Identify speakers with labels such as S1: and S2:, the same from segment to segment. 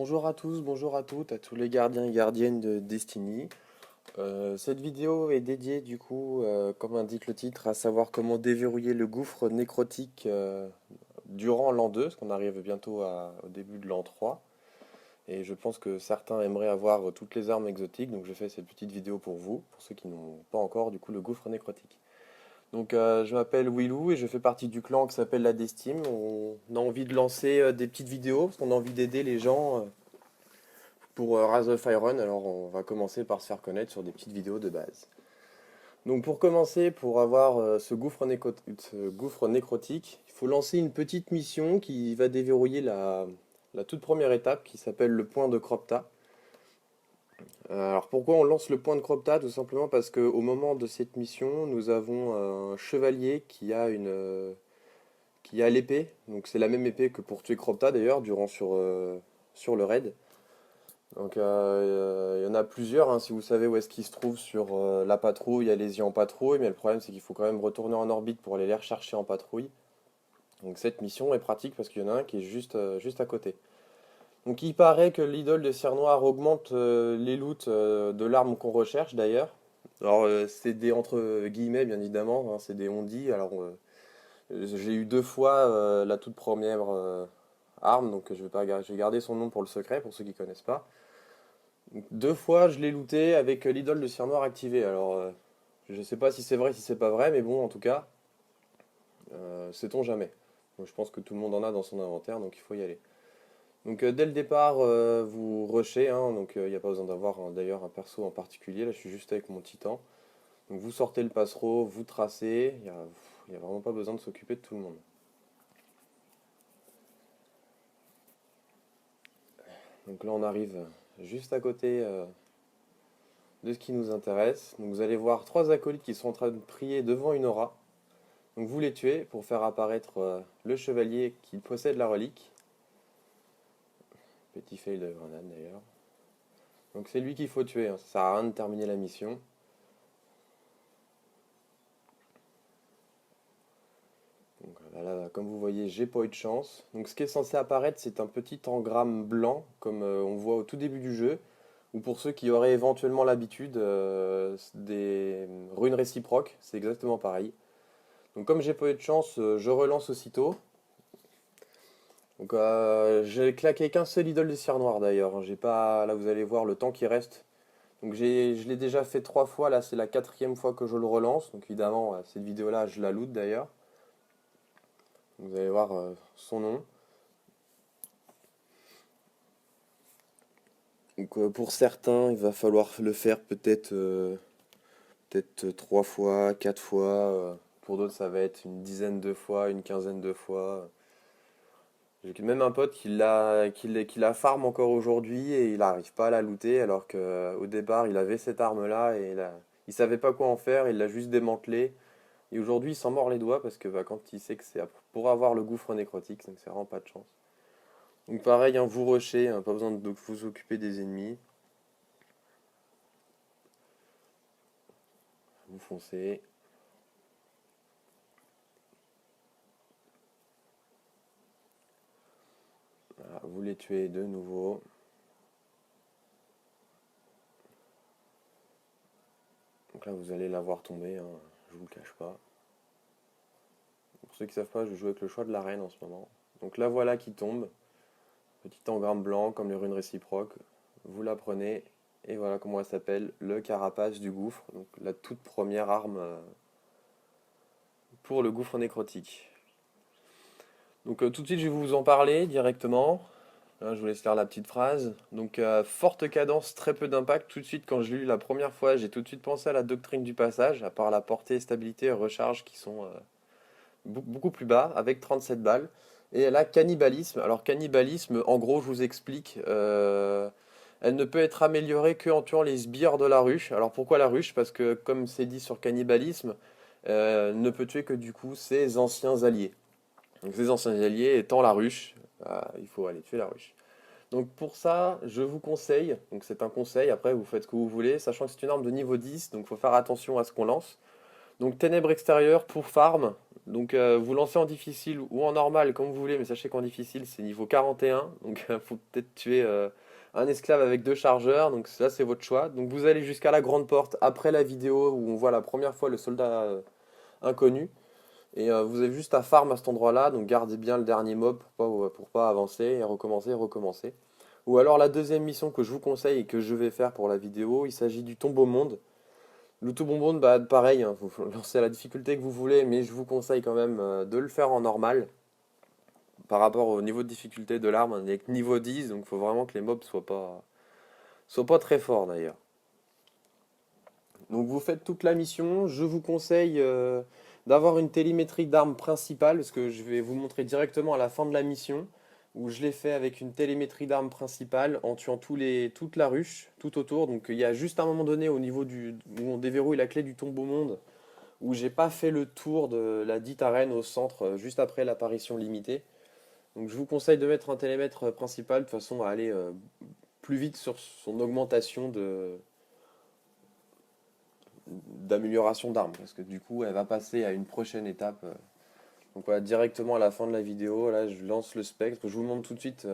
S1: Bonjour à tous, bonjour à toutes, à tous les gardiens et gardiennes de Destiny. Cette vidéo est dédiée du coup, comme indique le titre, à savoir comment déverrouiller le gouffre nécrotique durant l'an 2, parce qu'on arrive bientôt au début de l'an 3. Et je pense que certains aimeraient avoir toutes les armes exotiques, donc je fais cette petite vidéo pour vous, pour ceux qui n'ont pas encore du coup le gouffre nécrotique. Donc je m'appelle Willou et je fais partie du clan qui s'appelle la Destime. On a envie de lancer des petites vidéos, parce qu'on a envie d'aider les gens. Pour Rise of Iron, alors on va commencer par se faire connaître sur des petites vidéos de base. Donc pour commencer, pour avoir ce gouffre nécrotique, il faut lancer une petite mission qui va déverrouiller la toute première étape qui s'appelle le point de Cropta. Alors pourquoi on lance le point de Cropta? Tout simplement parce qu'au moment de cette mission, nous avons un chevalier qui a l'épée. Donc c'est la même épée que pour tuer Cropta d'ailleurs, sur le raid. Donc il y en a plusieurs, hein, si vous savez où est-ce qu'ils se trouvent sur la patrouille, allez-y en patrouille, mais le problème c'est qu'il faut quand même retourner en orbite pour aller les rechercher en patrouille. Donc cette mission est pratique parce qu'il y en a un qui est juste à côté. Donc il paraît que l'idole de Cire Noire augmente les loots de l'arme qu'on recherche d'ailleurs. Alors c'est des entre guillemets bien évidemment, hein, c'est des ondis. Alors j'ai eu deux fois la toute première arme, donc je vais garder son nom pour le secret pour ceux qui connaissent pas. Deux fois, je l'ai looté avec l'idole de cire noire activée. Alors, je sais pas si c'est vrai, si c'est pas vrai, mais bon, en tout cas, sait-on jamais. Donc, je pense que tout le monde en a dans son inventaire, donc il faut y aller. Donc, dès le départ, vous rushez, hein, donc il n'y a pas besoin d'avoir d'ailleurs un perso en particulier. Là, je suis juste avec mon titan. Donc, vous sortez le passereau, vous tracez. Il y a vraiment pas besoin de s'occuper de tout le monde. Donc là, on arrive juste à côté de ce qui nous intéresse. Donc, vous allez voir trois acolytes qui sont en train de prier devant une aura. Donc vous les tuez pour faire apparaître le chevalier qui possède la relique. Petit fail de grenade d'ailleurs. Donc c'est lui qu'il faut tuer, hein. Ça sert à rien de terminer la mission. Donc là, comme vous voyez, j'ai pas eu de chance. Donc ce qui est censé apparaître, c'est un petit engramme blanc, comme on voit au tout début du jeu. Ou pour ceux qui auraient éventuellement l'habitude, des runes réciproques, c'est exactement pareil. Donc comme j'ai pas eu de chance, je relance aussitôt. Donc j'ai claqué qu'un seul idole de cire noire d'ailleurs, hein. J'ai pas. Là vous allez voir le temps qui reste. Donc je l'ai déjà fait trois fois, là c'est la quatrième fois que je le relance. Donc évidemment, cette vidéo-là, je la loot d'ailleurs. Vous allez voir son nom. Donc pour certains, il va falloir le faire peut-être trois fois, quatre fois. Pour d'autres, ça va être une dizaine de fois, une quinzaine de fois. J'ai même un pote qui la farm encore aujourd'hui et il n'arrive pas à la looter alors qu'au départ il avait cette arme-là et il savait pas quoi en faire, il l'a juste démantelé. Et aujourd'hui il s'en mord les doigts parce que quand il sait que c'est pour avoir le gouffre nécrotique, donc c'est vraiment pas de chance. Donc pareil, hein, vous rushez, hein, pas besoin de vous occuper des ennemis. Vous foncez. Voilà, vous les tuez de nouveau. Donc là vous allez la voir tomber, hein, je vous le cache pas. Pour ceux qui savent pas, je joue avec le choix de l'arène en ce moment. Donc la voilà qui tombe. Petit engramme blanc comme les runes réciproques. Vous la prenez et voilà comment elle s'appelle, le carapace du gouffre. Donc la toute première arme pour le gouffre nécrotique. Donc tout de suite je vais vous en parler directement. Là, je vous laisse faire la petite phrase. Donc forte cadence, très peu d'impact. Tout de suite quand je l'ai lu la première fois, j'ai tout de suite pensé à la doctrine du passage, à part la portée, stabilité et recharge qui sont beaucoup plus bas, avec 37 balles. Et là, cannibalisme. Alors, cannibalisme, en gros, je vous explique. Elle ne peut être améliorée qu'en tuant les sbires de la ruche. Alors, pourquoi la ruche? Parce que, comme c'est dit sur cannibalisme, elle ne peut tuer que du coup ses anciens alliés. Donc, ses anciens alliés étant la ruche, il faut aller tuer la ruche. Donc, pour ça, je vous conseille, donc c'est un conseil, après vous faites ce que vous voulez, sachant que c'est une arme de niveau 10, donc il faut faire attention à ce qu'on lance. Donc ténèbres extérieures pour farm. Donc vous lancez en difficile ou en normal comme vous voulez, mais sachez qu'en difficile c'est niveau 41, donc faut peut-être tuer un esclave avec 2 chargeurs, donc ça c'est votre choix. Donc vous allez jusqu'à la grande porte après la vidéo où on voit la première fois le soldat inconnu, et vous avez juste à farm à cet endroit-là, donc gardez bien le dernier mob pour pas avancer et recommencer, recommencer. Ou alors la deuxième mission que je vous conseille et que je vais faire pour la vidéo, il s'agit du tombeau monde. Le tout bonbon, bah pareil, hein, vous lancez à la difficulté que vous voulez, mais je vous conseille quand même de le faire en normal par rapport au niveau de difficulté de l'arme. On est avec niveau 10, donc il faut vraiment que les mobs soient pas très forts d'ailleurs. Donc vous faites toute la mission. Je vous conseille d'avoir une télémétrie d'arme principale, parce que je vais vous montrer directement à la fin de la mission, où je l'ai fait avec une télémétrie d'arme principale en tuant toute la ruche, tout autour. Donc il y a juste un moment donné au niveau où on déverrouille la clé du tombeau monde, où j'ai pas fait le tour de la dite arène au centre juste après l'apparition limitée. Donc je vous conseille de mettre un télémètre principal de façon à aller plus vite sur son augmentation d'amélioration d'armes, parce que du coup elle va passer à une prochaine étape. Donc voilà, directement à la fin de la vidéo, là je lance le spectre, je vous le montre tout de suite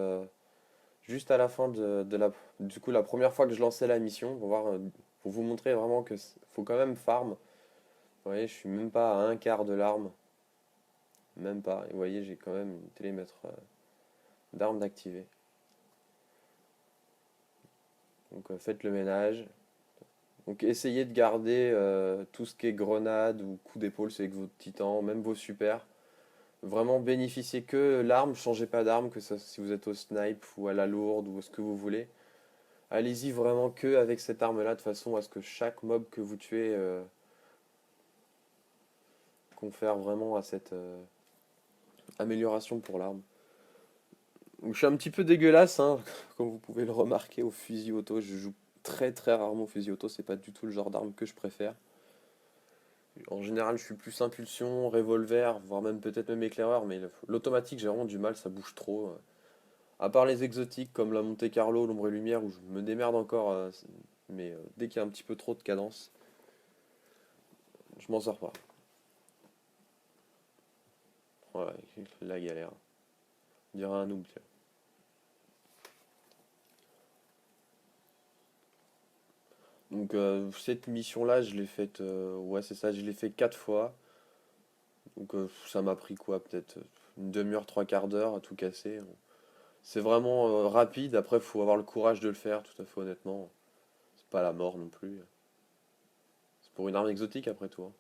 S1: juste à la fin du coup la première fois que je lançais la mission, pour vous montrer vraiment que faut quand même farm. Vous voyez, je suis même pas à un quart de l'arme. Même pas. Et vous voyez, j'ai quand même une télémètre d'armes d'activer. Donc faites le ménage. Donc essayez de garder tout ce qui est grenade ou coup d'épaule, c'est avec votre titan, même vos super. Vraiment bénéficiez que l'arme, changez pas d'arme, que ça, si vous êtes au snipe ou à la lourde ou ce que vous voulez. Allez-y vraiment que avec cette arme-là, de façon à ce que chaque mob que vous tuez confère vraiment à cette amélioration pour l'arme. Donc, je suis un petit peu dégueulasse, hein, comme vous pouvez le remarquer au fusil auto. Je joue très très rarement au fusil auto, c'est pas du tout le genre d'arme que je préfère. En général, je suis plus impulsion, revolver, voire même peut-être même éclaireur, mais l'automatique, j'ai vraiment du mal, ça bouge trop. À part les exotiques comme la Monte Carlo, l'ombre et lumière, où je me démerde encore, mais dès qu'il y a un petit peu trop de cadence, je m'en sors pas. Voilà, la galère. On dirait un noob, tiens. Donc cette mission-là, je l'ai faite, ouais c'est ça, je l'ai fait 4 fois. Donc ça m'a pris quoi, peut-être une demi-heure, 3 quarts d'heure à tout casser. C'est vraiment rapide, après il faut avoir le courage de le faire, tout à fait honnêtement. C'est pas la mort non plus. C'est pour une arme exotique après tout, hein.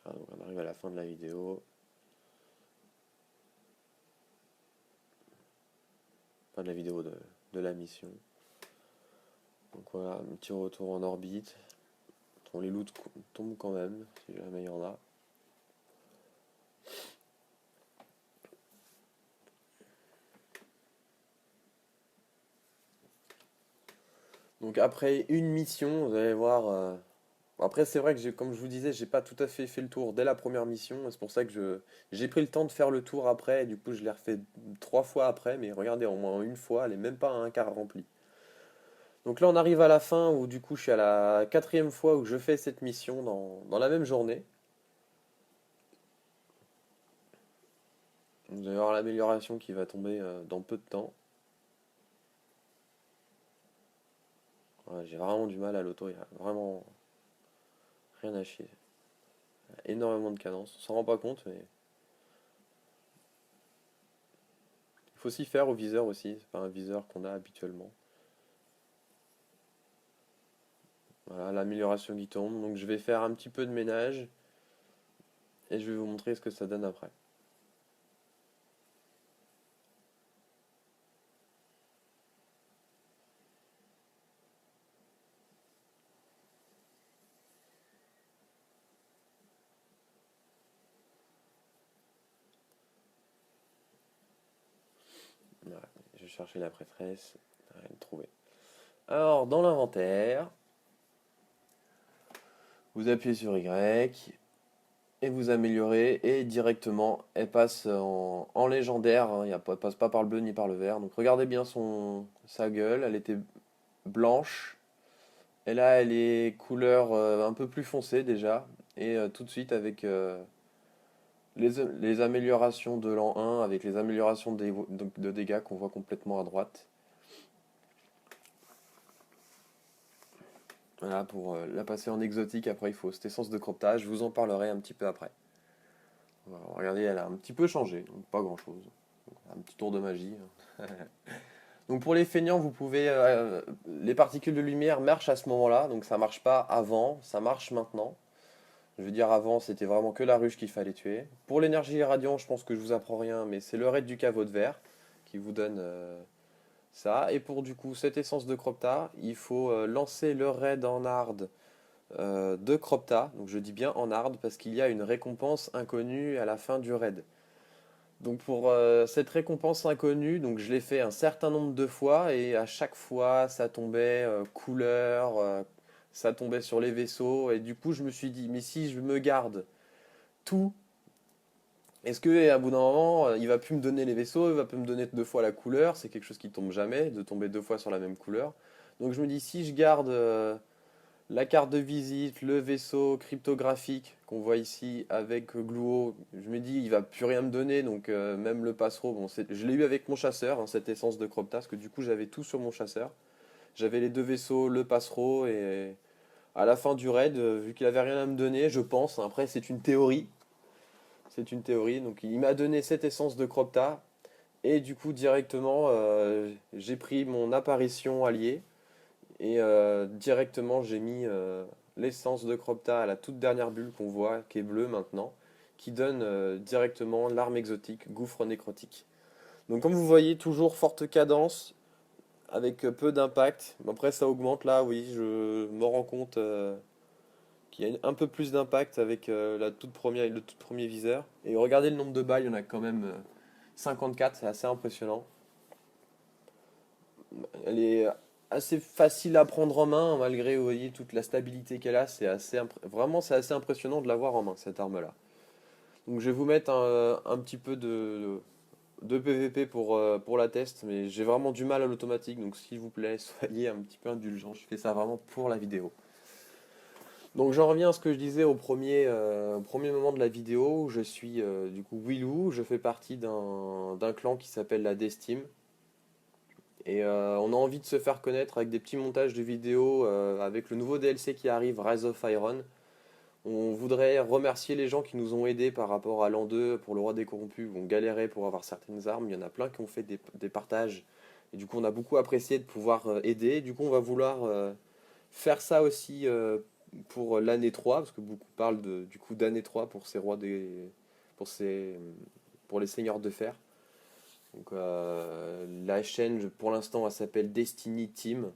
S1: Ah, donc on arrive à la fin de la vidéo, fin de la vidéo de la mission. Donc voilà, un petit retour en orbite. Bon, les loots tombent quand même, si jamais il y en a. Donc après une mission, vous allez voir. Après c'est vrai que comme je vous disais, j'ai pas tout à fait fait le tour dès la première mission. C'est pour ça que j'ai pris le temps de faire le tour après. Et du coup, je l'ai refait 3 fois après. Mais regardez, au moins une fois, elle est même pas à un quart remplie. Donc là, on arrive à la fin où du coup, je suis à la quatrième fois où je fais cette mission dans la même journée. Vous allez voir l'amélioration qui va tomber dans peu de temps. Ouais, j'ai vraiment du mal à l'auto, il y a vraiment rien à chier. Énormément de cadence. On s'en rend pas compte, mais il faut s'y faire au viseur aussi. C'est pas un viseur qu'on a habituellement. Voilà, l'amélioration qui tombe. Donc je vais faire un petit peu de ménage et je vais vous montrer ce que ça donne après. Voilà, je vais chercher la prêtresse. Rien de trouvé. Alors, dans l'inventaire, vous appuyez sur Y et vous améliorez et directement elle passe en légendaire, hein, elle passe pas par le bleu ni par le vert. Donc regardez bien sa gueule, elle était blanche Et là, elle est couleur un peu plus foncée déjà. Et tout de suite avec les améliorations de l'an 1, avec les améliorations de dégâts qu'on voit complètement à droite. Voilà, pour la passer en exotique, après il faut cette essence de croptage, je vous en parlerai un petit peu après. Voilà, regardez, elle a un petit peu changé, donc pas grand chose. Un petit tour de magie. Donc pour les feignants, vous pouvez. Les particules de lumière marchent à ce moment-là, donc ça marche pas avant, ça marche maintenant. Je veux dire, avant, c'était vraiment que la ruche qu'il fallait tuer. Pour l'énergie radiant, je pense que je vous apprends rien, mais c'est le raid du caveau de verre qui vous donne ça. Et pour du coup, cette essence de Cropta, il faut lancer le raid en hard de Cropta. Donc je dis bien en hard parce qu'il y a une récompense inconnue à la fin du raid. Donc pour cette récompense inconnue, donc je l'ai fait un certain nombre de fois et à chaque fois ça tombait couleur, ça tombait sur les vaisseaux et du coup je me suis dit mais si je me garde tout, est-ce que à bout d'un moment il va plus me donner les vaisseaux, il va plus me donner deux fois la couleur, c'est quelque chose qui tombe jamais de tomber deux fois sur la même couleur. Donc je me dis si je garde la carte de visite, le vaisseau cryptographique qu'on voit ici avec Gluo, je me dis il va plus rien me donner, donc même le passereau, bon, je l'ai eu avec mon chasseur, hein, cette essence de Cropta, parce que du coup j'avais tout sur mon chasseur. J'avais les deux vaisseaux, le passereau, et à la fin du raid, vu qu'il avait rien à me donner, je pense, hein, après c'est une théorie, donc il m'a donné cette essence de Cropta, et du coup directement j'ai pris mon apparition alliée, et directement, j'ai mis l'essence de Cropta à la toute dernière bulle qu'on voit, qui est bleue maintenant, qui donne directement l'arme exotique, gouffre nécrotique. Donc comme vous voyez, toujours forte cadence, avec peu d'impact. Après, ça augmente là, oui, je me rends compte qu'il y a un peu plus d'impact avec le tout premier viseur. Et regardez le nombre de balles, il y en a quand même 54, c'est assez impressionnant. Elle est assez facile à prendre en main, malgré, vous voyez, toute la stabilité qu'elle a. Vraiment, c'est assez impressionnant de l'avoir en main, cette arme-là. Donc je vais vous mettre un petit peu de PVP pour la test, mais j'ai vraiment du mal à l'automatique, donc s'il vous plaît, soyez un petit peu indulgents. Je fais ça vraiment pour la vidéo. Donc j'en reviens à ce que je disais au premier moment de la vidéo, où je suis du coup Willou, je fais partie d'un clan qui s'appelle la Destim. Et on a envie de se faire connaître avec des petits montages de vidéos avec le nouveau DLC qui arrive, Rise of Iron. On voudrait remercier les gens qui nous ont aidés par rapport à l'an 2 pour le roi des corrompus, où on galérait pour avoir certaines armes. Il y en a plein qui ont fait des partages. Et du coup, on a beaucoup apprécié de pouvoir aider. Du coup, on va vouloir faire ça aussi pour l'année 3, parce que beaucoup parlent du coup d'année 3 pour ces rois pour ces, pour les seigneurs de fer. Donc la chaîne pour l'instant elle s'appelle Destiny Team.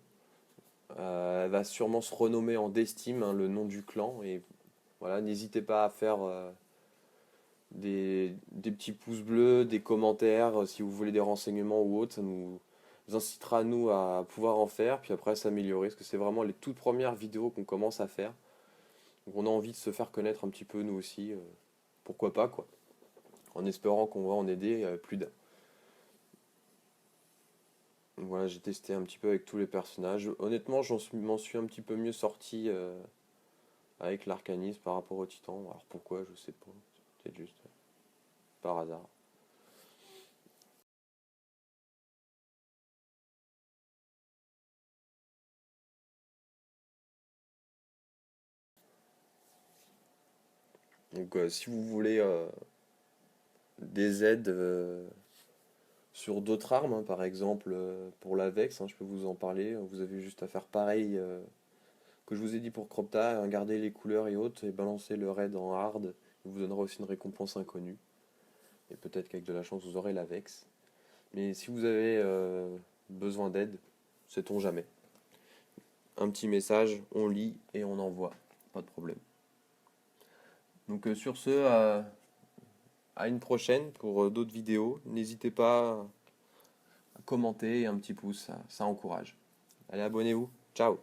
S1: Elle va sûrement se renommer en Destim, hein, le nom du clan. Et voilà, n'hésitez pas à faire des petits pouces bleus, des commentaires si vous voulez des renseignements ou autre. Ça nous incitera nous à pouvoir en faire, puis après s'améliorer, parce que c'est vraiment les toutes premières vidéos qu'on commence à faire. Donc on a envie de se faire connaître un petit peu nous aussi. Pourquoi pas quoi. En espérant qu'on va en aider plus d'un. Voilà, j'ai testé un petit peu avec tous les personnages. Honnêtement, m'en suis un petit peu mieux sorti avec l'arcanisme par rapport au titan. Alors pourquoi, je sais pas. C'est peut-être juste par hasard. Donc si vous voulez des aides sur d'autres armes, hein, par exemple pour la Vex, hein, je peux vous en parler. Vous avez juste à faire pareil que je vous ai dit pour Cropta, hein, garder les couleurs et autres, et balancer le raid en hard. Il vous donnera aussi une récompense inconnue. Et peut-être qu'avec de la chance, vous aurez la Vex. Mais si vous avez besoin d'aide, sait-on jamais. Un petit message, on lit et on envoie. Pas de problème. Donc sur ce, à une prochaine pour d'autres vidéos. N'hésitez pas à commenter et un petit pouce, ça encourage. Allez, abonnez-vous. Ciao